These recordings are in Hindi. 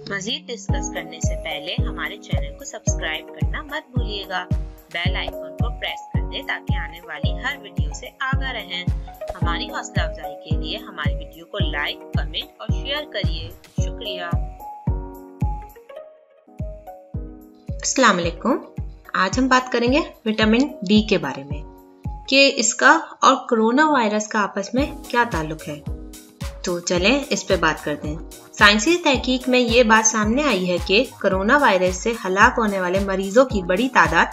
मजीद डिस्कस करने से पहले हमारे चैनल को सब्सक्राइब करना मत भूलिएगा। बेल आइकन को प्रेस कर दें ताकि आने वाली हर वीडियो से आगाह रहें। हमारी हौसला अफजाई के लिए हमारी वीडियो को लाइक, कमेंट और शेयर करिए। शुक्रिया। अस्सलाम वालेकुम। आज हम बात करेंगे विटामिन डी के बारे में कि इसका और कोरोना वायरस का आपस में क्या ताल्लुक है। तो चलें इस पे बात करते हैं। साइंसी तहकीक में ये बात सामने आई है कि कोरोना वायरस से हलाक होने वाले मरीजों की बड़ी तादाद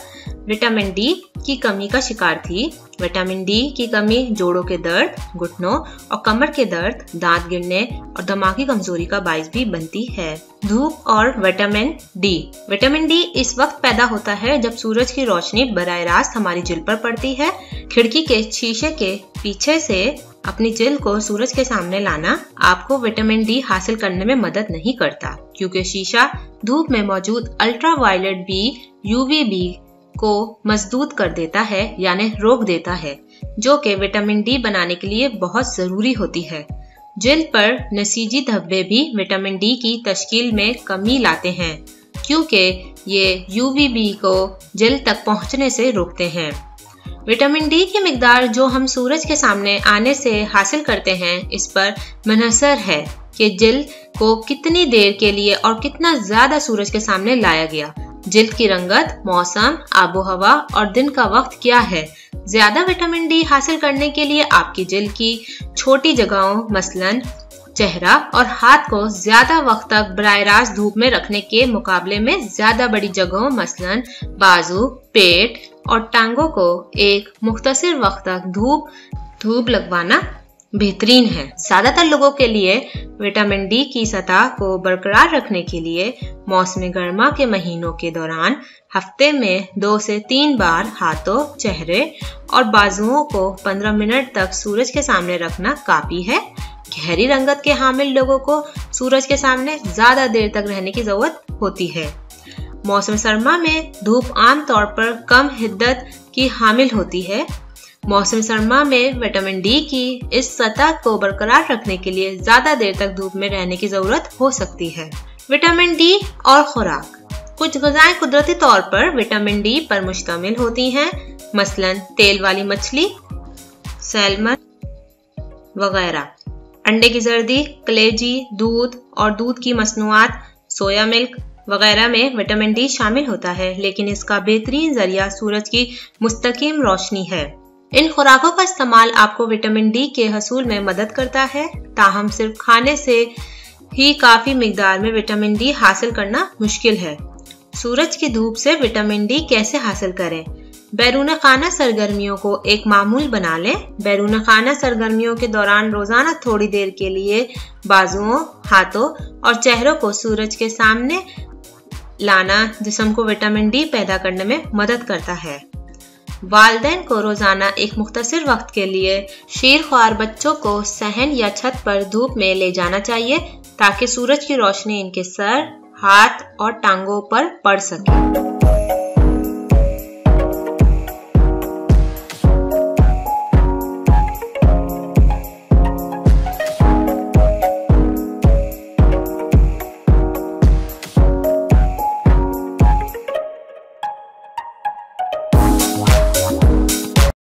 विटामिन डी की कमी का शिकार थी। विटामिन डी की कमी जोड़ों के दर्द, घुटनों और कमर के दर्द, दांत गिरने और दिमागी कमजोरी का बाइस भी बनती है। धूप और विटामिन डी इस वक्त पैदा होता है जब सूरज की रोशनी बराह रास्त हमारी जिल्द पर पड़ती है। खिड़की के शीशे के पीछे से अपनी जिल्द को सूरज के सामने लाना आपको विटामिन डी हासिल करने में मदद नहीं करता, क्योंकि शीशा धूप में मौजूद अल्ट्रावायलेट बी यूवीबी को मजदूद कर देता है, यानी रोक देता है, जो कि विटामिन डी बनाने के लिए बहुत जरूरी होती है। जिल्द पर नसीजी धब्बे भी विटामिन डी की तश्कील में कमी लाते हैं, क्योंकि ये यूवीबी को जिल्द तक पहुंचने से रोकते हैं। विटामिन डी की मिकदार जो हम सूरज के सामने आने से हासिल करते हैं, इस पर मुनहसर है कि जिल्द को कितनी देर के लिए और कितना ज्यादा सूरज के सामने लाया गया। जिल्द की रंगत, मौसम, आबो हवा और दिन का वक्त क्या है। ज्यादा विटामिन डी हासिल करने के लिए आपकी जिल्द की छोटी जगहों मसलन चेहरा और हाथ को ज्यादा वक्त तक बराह रास्त धूप में रखने के मुकाबले में ज्यादा बड़ी जगहों मसलन बाजू, पेट और टांगों को एक मुख्तसर वक्त तक धूप लगवाना बेहतरीन है। ज्यादातर लोगों के लिए विटामिन डी की सतह को बरकरार रखने के लिए मौसम गर्मा के महीनों के दौरान हफ्ते में 2 से 3 बार हाथों, चेहरे और बाजुओं को 15 मिनट तक सूरज के सामने रखना काफी है। गहरी रंगत के हामिल लोगों को सूरज के सामने ज्यादा देर तक रहने की जरूरत होती है। मौसम सरमा में धूप आम तौर पर कम हिद्दत की हामिल होती है। मौसम सरमा में विटामिन डी की इस सतह को बरकरार रखने के लिए ज्यादा देर तक धूप में रहने की जरूरत हो सकती है। विटामिन डी और खुराक। कुछ ग़िज़ाएं कुदरती तौर पर विटामिन डी पर मुश्तमिल होती हैं, मसलन तेल वाली मछली, सैल्मन वगैरह। अंडे की जर्दी, कलेजी, दूध और दूध की मसनूआत, सोया मिल्क वगैरह में विटामिन डी शामिल होता है, लेकिन इसका बेहतरीन जरिया सूरज की मुस्तकीम रोशनी है। इन खुराकों का इस्तेमाल आपको विटामिन डी के हसूल में मदद करता है, ताहम सिर्फ खाने से ही काफी मिकदार में विटामिन डी हासिल करना मुश्किल है। सूरज की धूप से विटामिन डी कैसे हासिल करें? बैरून खाना सरगर्मियों को एक मामूल बना लें। बैरून खाना सरगर्मियों के दौरान रोजाना थोड़ी देर के लिए बाजुओं, हाथों और चेहरों को सूरज के सामने लाना जिस्म को विटामिन डी पैदा करने में मदद करता है। वालिदैन को रोजाना एक मुख्तसर वक्त के लिए शीरख्वार बच्चों को सहन या छत पर धूप में ले जाना चाहिए, ताकि सूरज की रोशनी इनके सर, हाथ और टांगों पर पड़ सके।